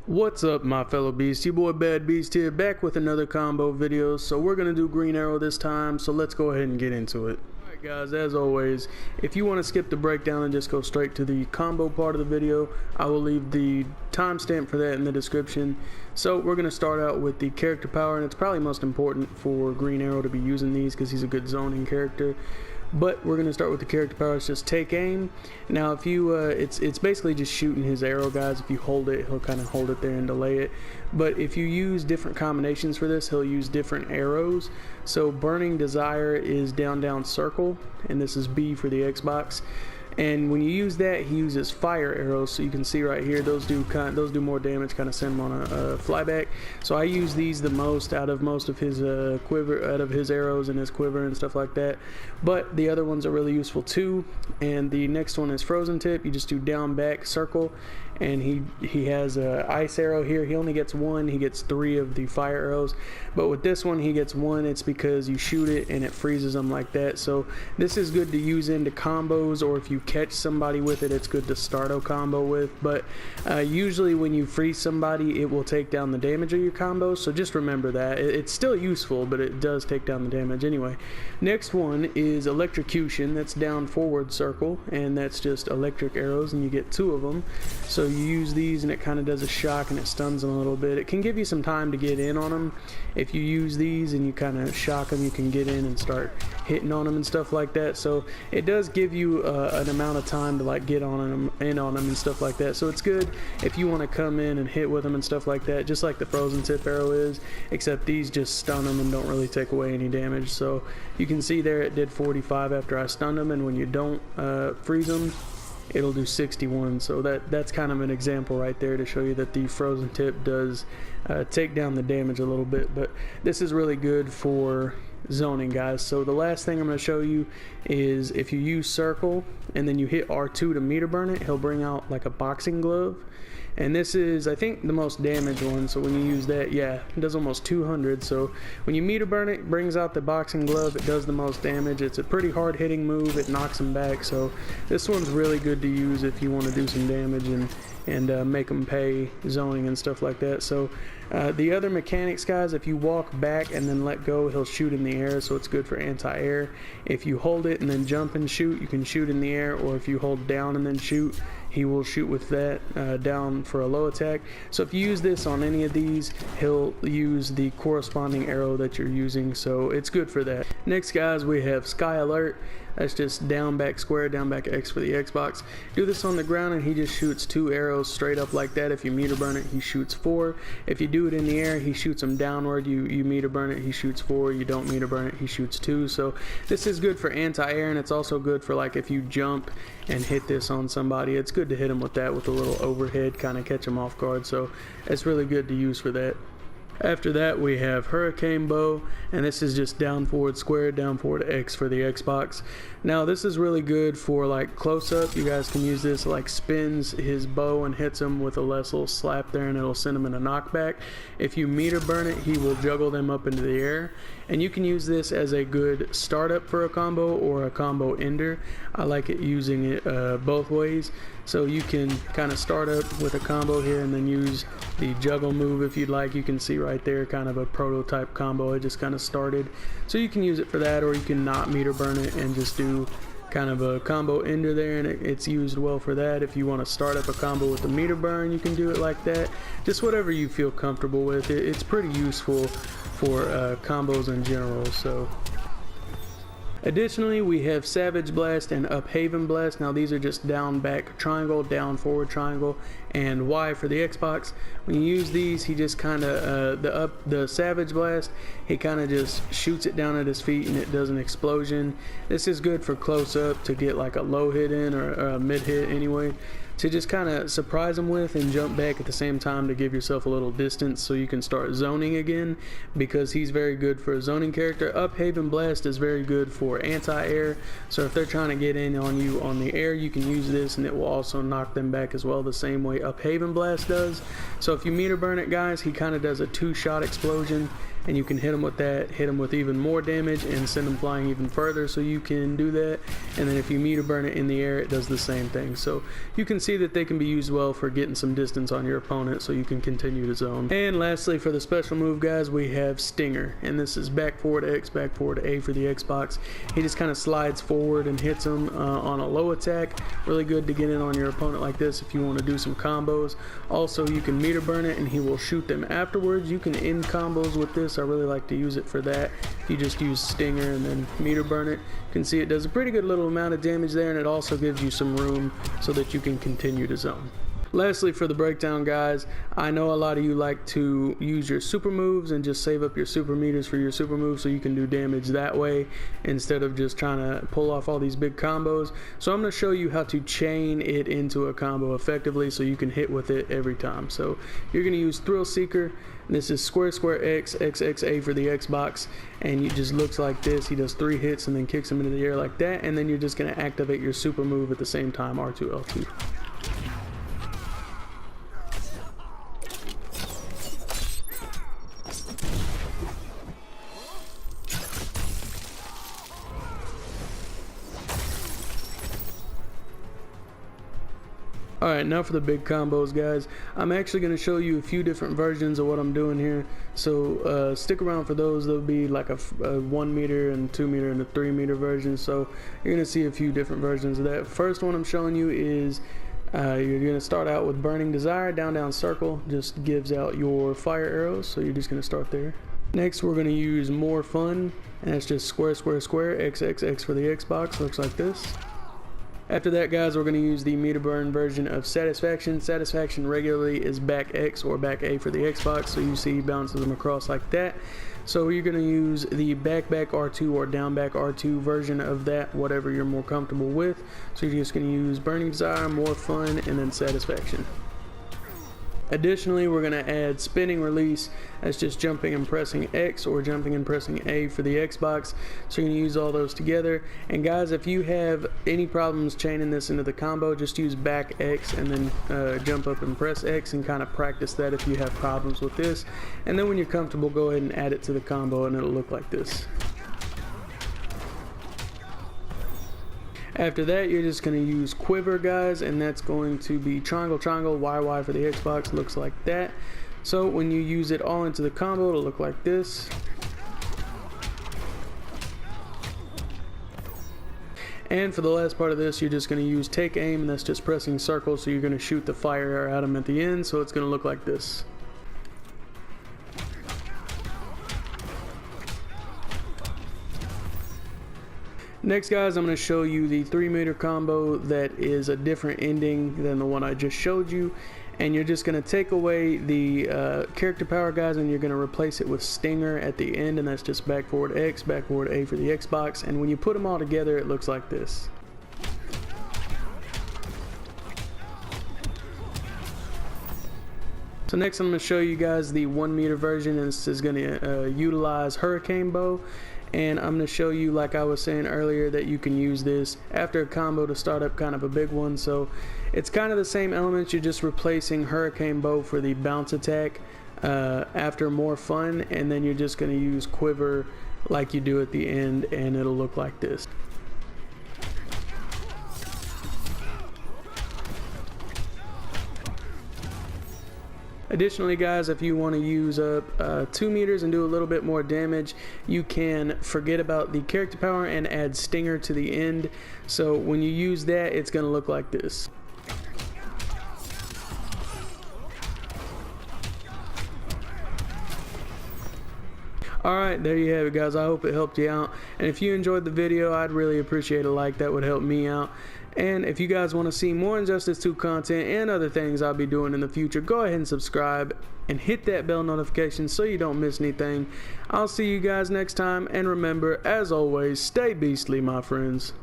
What's up, my fellow beasts? Your boy Bad Beast here, back with another combo video. So we're gonna do Green Arrow this time, so let's go ahead and get into it. Alright guys, as always, if you want to skip the breakdown and just go straight to the combo part of the video, I will leave the timestamp for that in the description. So we're gonna start out with the character power, and it's probably most important for Green Arrow to be using these because he's a good zoning character. But we're gonna start with the character power. It's just take aim. Now, if you, it's basically just shooting his arrow, guys. If you hold it, he'll kind of hold it there and delay it. But if you use different combinations for this, he'll use different arrows. So Burning Desire is down down circle, and this is B for the Xbox. And when you use that, he uses fire arrows. So you can see right here, those do more damage, kind of send him on a flyback. So I use these the most out of most of his quiver, out of his arrows and his quiver and stuff like that. But the other ones are really useful too. And the next one is Frozen Tip. You just do down back circle, and he has a ice arrow here. He only gets one. He gets 3 of the fire arrows, but with this one he gets 1. It's because you shoot it and it freezes them like that. So this is good to use into combos, or if you catch somebody with it, it's good to start a combo with. But usually when you freeze somebody, it will take down the damage of your combos, so just remember that. It's still useful, but it does take down the damage anyway. Next one is Electrocution. That's down forward circle, and that's just electric arrows, and you get 2 of them. So you use these and it kind of does a shock and it stuns them a little bit. It can give you some time to get in on them. If you use these and you kind of shock them, you can get in and start hitting on them and stuff like that. So it does give you an amount of time to like get on them and stuff like that. So it's good if you want to come in and hit with them and stuff like that, just like the Frozen Tip arrow is, except these just stun them and don't really take away any damage. So you can see there it did 45 after I stunned them, and when you don't freeze them, it'll do 61. So that's kind of an example right there to show you that the Frozen Tip does take down the damage a little bit. But this is really good for zoning, guys. So the last thing I'm going to show you is if you use circle and then you hit R2 to meter burn it, he'll bring out like a boxing glove. And this is, I think, the most damage one. So when you use that, yeah, it does almost 200. So when you meter burn it, brings out the boxing glove, it does the most damage. It's a pretty hard hitting move. It knocks them back. So this one's really good to use if you want to do some damage and make them pay zoning and stuff like that. So the other mechanics, guys, if you walk back and then let go, he'll shoot in the air, so it's good for anti-air. If you hold it and then jump and shoot, you can shoot in the air, or if you hold down and then shoot, he will shoot with that down for a low attack. So if you use this on any of these, he'll use the corresponding arrow that you're using, so it's good for that. Next, guys, we have Sky Alert. That's just down back square, down back X for the Xbox. Do this on the ground and he just shoots 2 arrows straight up like that. If you meter burn it, he shoots 4. If you do it in the air, he shoots them downward. You meter burn it, he shoots 4. You don't meter burn it, he shoots 2. So this is good for anti-air, and it's also good for like if you jump and hit this on somebody, it's good to hit them with that, with a little overhead, kind of catch them off guard. So it's really good to use for that. After that, we have Hurricane Bow, and this is just down forward square, down forward X for the Xbox. Now this is really good for like close up. You guys can use this, like spins his bow and hits him with a little slap there, and it'll send him in a knockback. If you meter burn it, he will juggle them up into the air, and you can use this as a good startup for a combo or a combo ender. I like it using it both ways. So you can kind of start up with a combo here and then use the juggle move if you'd like. You can see right there kind of a prototype combo. It just kind of started. So you can use it for that, or you can not meter burn it and just do kind of a combo ender there, and it's used well for that. If you want to start up a combo with the meter burn, you can do it like that. Just whatever you feel comfortable with. It's pretty useful for combos in general. So additionally, we have Savage Blast and Uphaven Blast. Now these are just down back triangle, down forward triangle, and Y for the Xbox. When you use these, he just kind of the Savage Blast, he kind of just shoots it down at his feet and it does an explosion. This is good for close up to get like a low hit in, or a mid hit anyway, to just kind of surprise him with and jump back at the same time to give yourself a little distance so you can start zoning again, because he's very good for a zoning character. Uphaven Blast is very good for anti-air, so if they're trying to get in on you on the air, you can use this and it will also knock them back as well, the same way Uphaven Blast does. So if you meter burn it, guys, he kind of does a 2-shot explosion, and you can hit them with that, hit them with even more damage, and send them flying even further, so you can do that. And then if you meter burn it in the air, it does the same thing. So you can see that they can be used well for getting some distance on your opponent so you can continue to zone. And lastly, for the special move, guys, we have Stinger, and this is back forward X, back forward A for the Xbox. He just kind of slides forward and hits them on a low attack. Really good to get in on your opponent like this if you want to do some combos. Also, you can meter burn it and he will shoot them afterwards. You can end combos with this. I really like to use it for that. You just use Stinger and then meter burn it. You can see it does a pretty good little amount of damage there, and it also gives you some room so that you can continue to zone. Lastly, for the breakdown, guys, I know a lot of you like to use your super moves and just save up your super meters for your super moves so you can do damage that way instead of just trying to pull off all these big combos. So I'm going to show you how to chain it into a combo effectively so you can hit with it every time. So you're going to use Thrill Seeker. This is square square X, XXA for the Xbox, and it just looks like this. He does 3 hits and then kicks him into the air like that, and then you're just going to activate your super move at the same time, R2, L2. Alright, now for the big combos, guys. I'm actually going to show you a few different versions of what I'm doing here, so stick around for those. There'll be like a 1 meter and 2 meter and a 3 meter version, so you're going to see a few different versions of that. First one I'm showing you is you're going to start out with Burning Desire. Down down circle just gives out your fire arrows, so you're just going to start there. Next, we're going to use More Fun, and that's just square square square XXX for the Xbox. Looks like this. After that, guys, we're going to use the meter burn version of Satisfaction. Satisfaction regularly is back X or back A for the Xbox, so you see he bounces them across like that. So you're going to use the back R2 or down back R2 version of that, whatever you're more comfortable with. So you're just going to use Burning Desire, More Fun, and then Satisfaction. Additionally, we're going to add Spinning Release. That's just jumping and pressing X or jumping and pressing A for the Xbox. So you're going to use all those together. And guys, if you have any problems chaining this into the combo, just use back X and then jump up and press X and kind of practice that if you have problems with this. And then when you're comfortable, go ahead and add it to the combo and it'll look like this. After that, you're just going to use Quiver, guys, and that's going to be triangle, triangle, YY for the Xbox. Looks like that. So when you use it all into the combo, it'll look like this. And for the last part of this, you're just going to use Take Aim, and that's just pressing circle, so you're going to shoot the fire arrow at him at the end, so it's going to look like this. Next, guys, I'm going to show you the 3 meter combo that is a different ending than the one I just showed you. And you're just going to take away the character power, guys, and you're going to replace it with Stinger at the end, and that's just back forward X, back forward A for the Xbox. And when you put them all together, it looks like this. So next I'm going to show you guys the 1 meter version, and this is going to utilize Hurricane Bow. And I'm going to show you, like I was saying earlier, that you can use this after a combo to start up kind of a big one. So it's kind of the same elements, you're just replacing Hurricane Bow for the bounce attack after More Fun, and then you're just going to use Quiver like you do at the end, and it'll look like this. Additionally, guys, if you want to use up 2 meters and do a little bit more damage, you can forget about the character power and add Stinger to the end. So when you use that, it's going to look like this. Alright, there you have it, guys. I hope it helped you out. And if you enjoyed the video, I'd really appreciate a like. That would help me out. And if you guys want to see more Injustice 2 content and other things I'll be doing in the future, go ahead and subscribe and hit that bell notification so you don't miss anything. I'll see you guys next time, and remember, as always, stay beastly, my friends.